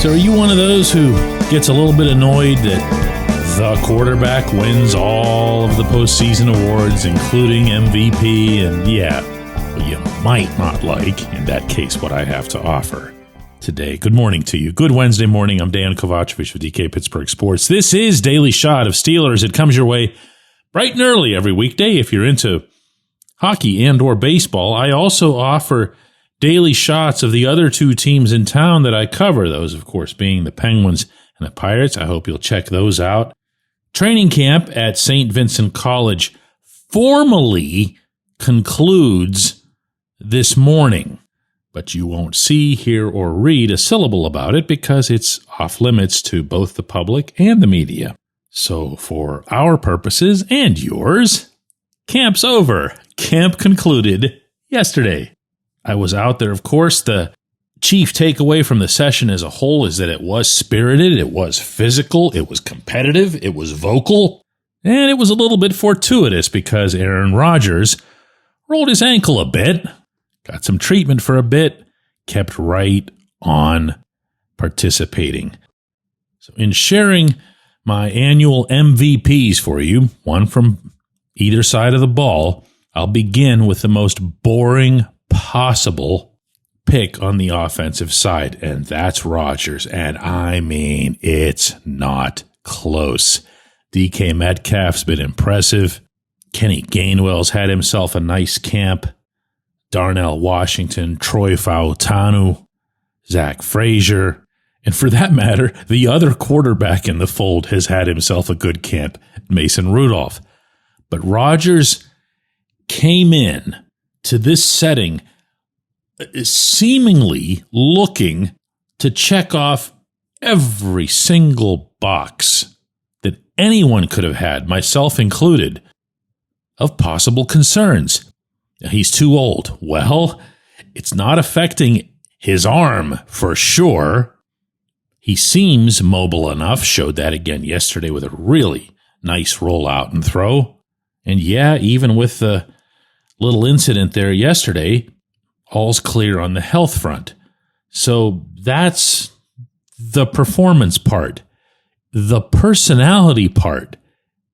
So are you one of those who gets a little bit annoyed that the quarterback wins all of the postseason awards, including MVP, and what you might not like, in that case, what I have to offer today? Good morning to you. Good Wednesday morning. I'm Dejan Kovacevic with DK Pittsburgh Sports. This is Daily Shot of Steelers. It comes your way bright and early every weekday if you're into hockey and or baseball. I also offer daily shots of the other two teams in town that I cover, those, of course, being the Penguins and the Pirates. I hope you'll check those out. Training camp at St. Vincent College formally concludes this morning, but you won't see, hear, or read a syllable about it because it's off limits to both the public and the media. So for our purposes and yours, camp's over. Camp concluded yesterday. I was out there, of course. The chief takeaway from the session as a whole is that it was spirited, it was physical, it was competitive, it was vocal, and it was a little bit fortuitous because Aaron Rodgers rolled his ankle a bit, got some treatment for a bit, kept right on participating. So in sharing my annual MVPs for you, one from either side of the ball, I'll begin with the most boring possible pick on the offensive side, and that's Rodgers. And I mean, it's not close. DK Metcalf's been impressive. Kenny Gainwell's had himself a nice camp. Darnell Washington, Troy Fautanu, Zach Frazier, and for that matter, the other quarterback in the fold has had himself a good camp, Mason Rudolph. But Rodgers came in to this setting seemingly looking to check off every single box that anyone could have had, myself included, of possible concerns. He's too old. Well, it's not affecting his arm for sure. He seems mobile enough, showed that again yesterday with a really nice rollout and throw. And even with the little incident there yesterday, all's clear on the health front. So that's the performance part. The personality part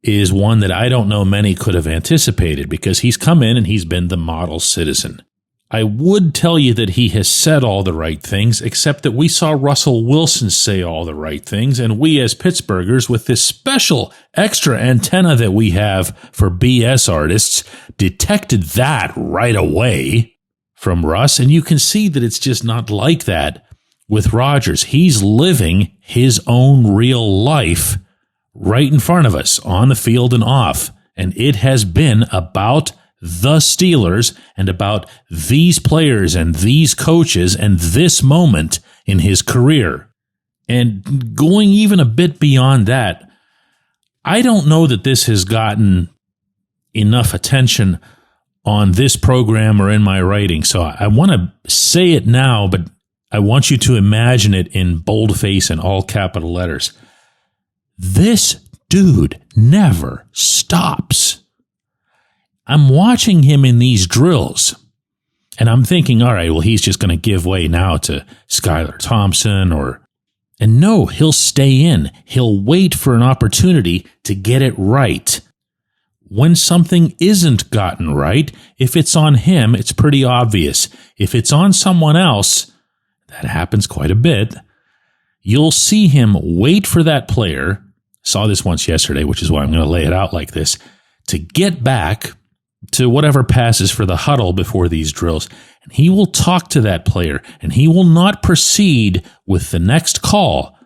is one that I don't know many could have anticipated because he's come in and he's been the model citizen. I would tell you that he has said all the right things, except that we saw Russell Wilson say all the right things, and we as Pittsburghers, with this special extra antenna that we have for BS artists, detected that right away from Russ, and you can see that it's just not like that with Rodgers. He's living his own real life right in front of us, on the field and off, and it has been about the Steelers and about these players and these coaches and this moment in his career. And going even a bit beyond that, I don't know that this has gotten enough attention on this program or in my writing. So I want to say it now, but I want you to imagine it in boldface and all capital letters. This dude never stops. I'm watching him in these drills, and I'm thinking, all right, well, he's just going to give way now to Skylar Thompson and no, he'll stay in. He'll wait for an opportunity to get it right. When something isn't gotten right, if it's on him, it's pretty obvious. If it's on someone else, that happens quite a bit. You'll see him wait for that player. Saw this once yesterday, which is why I'm going to lay it out like this, to get back to whatever passes for the huddle before these drills. And he will talk to that player, and he will not proceed with the next call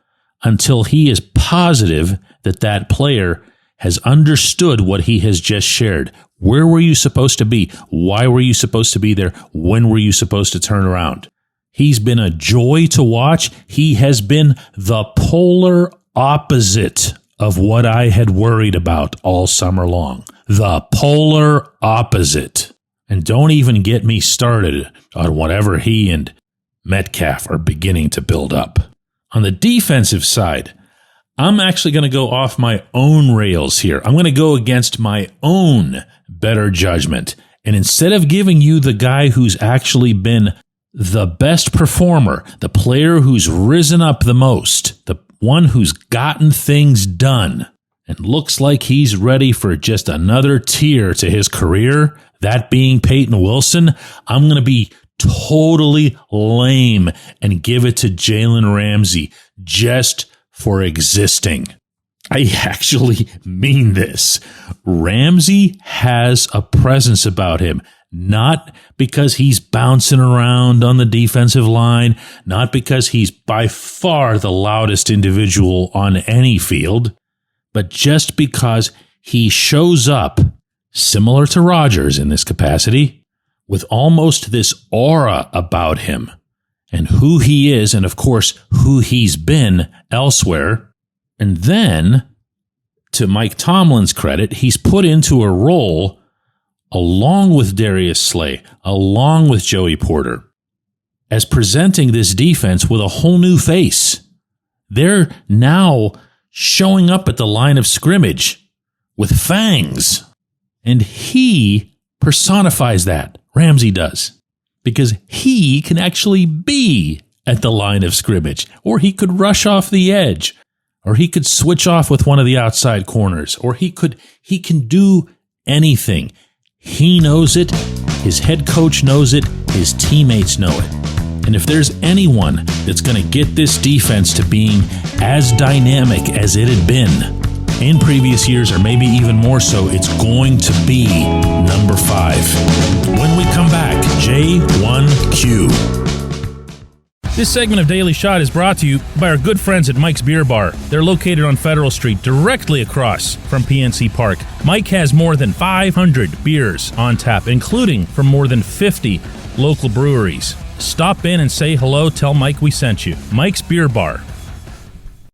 until he is positive that that player has understood what he has just shared. Where were you supposed to be? Why were you supposed to be there? When were you supposed to turn around? He's been a joy to watch. He has been the polar opposite of what I had worried about all summer long. The polar opposite. And don't even get me started on whatever he and Metcalf are beginning to build up. On the defensive side, I'm actually going to go off my own rails here. I'm going to go against my own better judgment. And instead of giving you the guy who's actually been the best performer, the player who's risen up the most, the one who's gotten things done, and looks like he's ready for just another tier to his career, that being Peyton Wilson, I'm going to be totally lame and give it to Jalen Ramsey just for existing. I actually mean this. Ramsey has a presence about him, not because he's bouncing around on the defensive line, not because he's by far the loudest individual on any field, but just because he shows up, similar to Rodgers in this capacity, with almost this aura about him and who he is, and of course, who he's been elsewhere. And then, to Mike Tomlin's credit, he's put into a role along with Darius Slay, along with Joey Porter, as presenting this defense with a whole new face. They're now showing up at the line of scrimmage with fangs. And he personifies that. Ramsey does. Because he can actually be at the line of scrimmage. Or he could rush off the edge. Or he could switch off with one of the outside corners. Or he can do anything. He knows it. His head coach knows it. His teammates know it. And if there's anyone that's going to get this defense to being as dynamic as it had been in previous years, or maybe even more so, it's going to be number 5. When we come back, J1Q. This segment of Daily Shot is brought to you by our good friends at Mike's Beer Bar. They're located on Federal Street, directly across from PNC Park. Mike has more than 500 beers on tap, including from more than 50 local breweries. Stop in and say hello. Tell Mike we sent you. Mike's Beer Bar.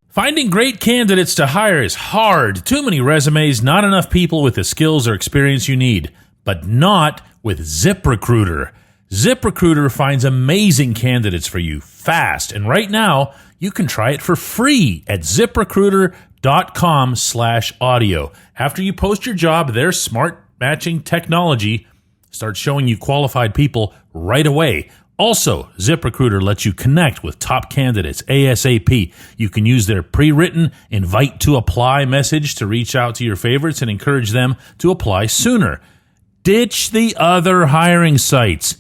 Finding great candidates to hire is hard. Too many resumes, not enough people with the skills or experience you need. But not with ZipRecruiter. ZipRecruiter finds amazing candidates for you fast. And right now, you can try it for free at ZipRecruiter.com/audio. After you post your job, their smart matching technology starts showing you qualified people right away. Also, ZipRecruiter lets you connect with top candidates ASAP. You can use their pre-written invite to apply message to reach out to your favorites and encourage them to apply sooner. Ditch the other hiring sites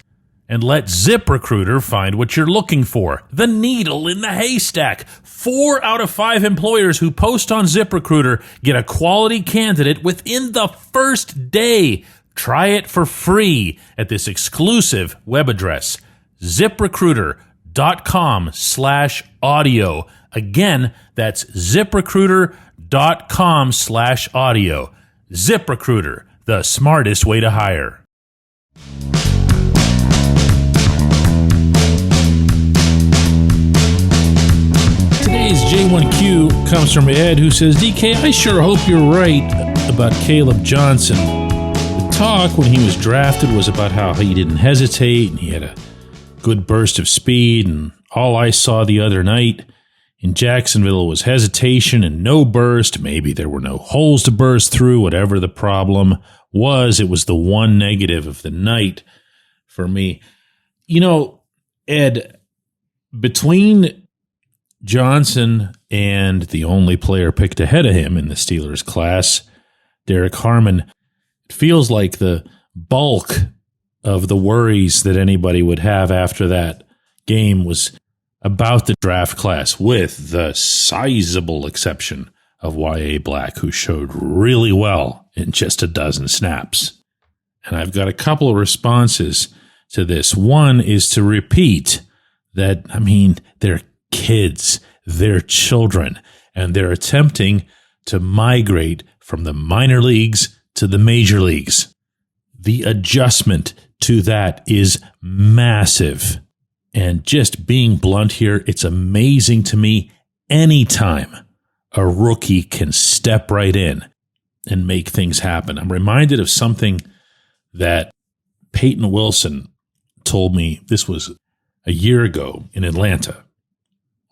and let ZipRecruiter find what you're looking for. The needle in the haystack. 4 out of 5 employers who post on ZipRecruiter get a quality candidate within the first day. Try it for free at this exclusive web address, ZipRecruiter.com/audio. Again, that's ZipRecruiter.com/audio. ZipRecruiter, the smartest way to hire. Today's J1Q comes from Ed, who says, DK, I sure hope you're right about Caleb Johnson. The talk when he was drafted was about how he didn't hesitate and he had a good burst of speed, and all I saw the other night in Jacksonville was hesitation and no burst. Maybe there were no holes to burst through. Whatever the problem was, it was the one negative of the night for me. You know, Ed, between Johnson and the only player picked ahead of him in the Steelers class, Derek Harmon, it feels like the bulk of the worries that anybody would have after that game was about the draft class, with the sizable exception of Y.A. Black, who showed really well in just a dozen snaps. And I've got a couple of responses to this. One is to repeat that, they're kids, they're children, and they're attempting to migrate from the minor leagues to the major leagues. The adjustment to that is massive. And just being blunt here, it's amazing to me anytime a rookie can step right in and make things happen. I'm reminded of something that Peyton Wilson told me. This was a year ago in Atlanta,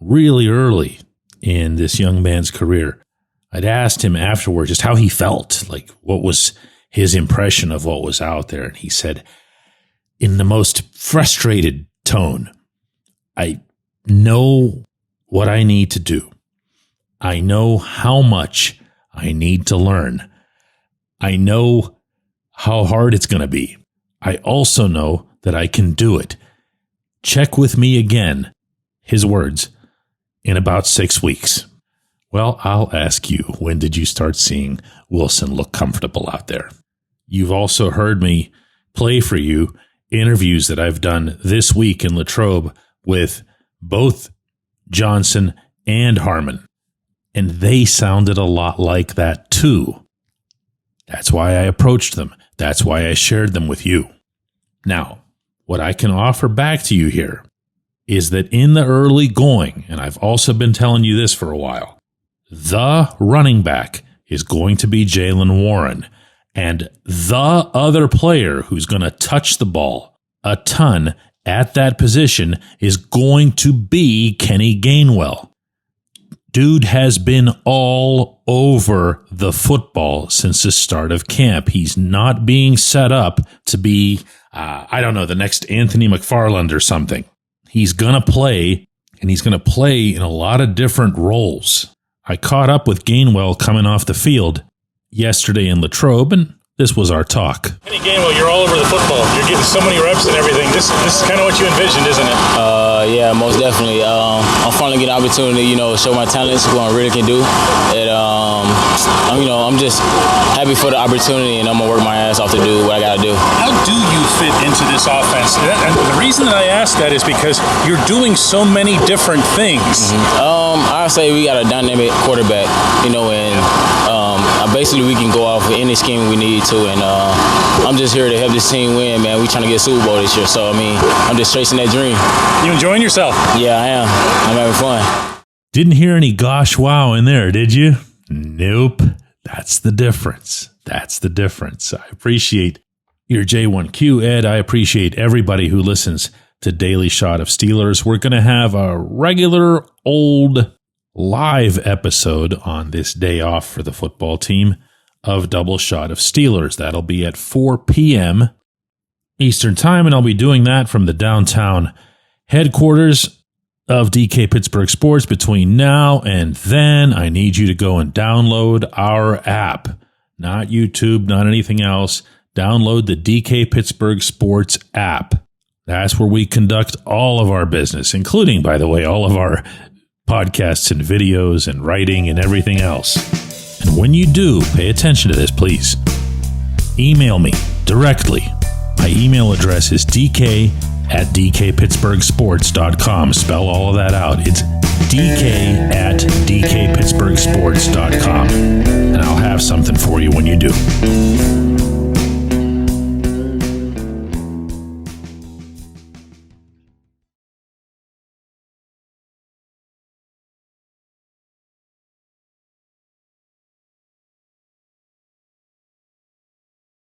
really early in this young man's career. I'd asked him afterward just how he felt, like what was his impression of what was out there. And he said, in the most frustrated, tone. I know what I need to do. I know how much I need to learn. I know how hard it's going to be. I also know that I can do it. Check with me again, his words, in about 6 weeks. Well, I'll ask you, when did you start seeing Wilson look comfortable out there? You've also heard me play for you interviews that I've done this week in Latrobe with both Johnson and Harmon. And they sounded a lot like that too. That's why I approached them. That's why I shared them with you. Now, what I can offer back to you here is that in the early going, and I've also been telling you this for a while, the running back is going to be Jaylen Warren, and the other player who's going to touch the ball a ton at that position is going to be Kenny Gainwell. Dude has been all over the football since the start of camp. He's not being set up to be, the next Anthony McFarland or something. He's going to play, and he's going to play in a lot of different roles. I caught up with Gainwell coming off the field yesterday in Latrobe, and this was our talk. Kenny Gainwell, you're all over the football. You're getting so many reps and everything. This is kind of what you envisioned, isn't it? Yeah, most definitely. I'm finally getting an opportunity, to show my talents, what I really can do. And, I'm just happy for the opportunity, and I'm going to work my ass off to do what I got to do. How do you fit into this offense? And the reason that I ask that is because you're doing so many different things. I say we got a dynamic quarterback, and basically we can go off with any scheme we need to, and I'm just here to help this team win, man. We trying to get Super Bowl this year, so I'm just chasing that dream. You enjoying yourself? Yeah, I am. I'm having fun. Didn't hear any gosh wow in there, did you? Nope. That's the difference. That's the difference. I appreciate your J1Q, Ed. I appreciate everybody who listens to Daily Shot of Steelers. We're going to have a regular old live episode on this day off for the football team of Double Shot of Steelers. That'll be at 4 p.m. Eastern Time, and I'll be doing that from the downtown headquarters of DK Pittsburgh Sports. Between now and then, I need you to go and download our app. Not YouTube, not anything else. Download the DK Pittsburgh Sports app. That's where we conduct all of our business, including, by the way, all of our podcasts and videos and writing and everything else. And when you do, pay attention to this, please. Email me directly. My email address is dk@dkpittsburghsports.com. Spell all of that out. It's dk@dkpittsburghsports.com. And I'll have something for you when you do.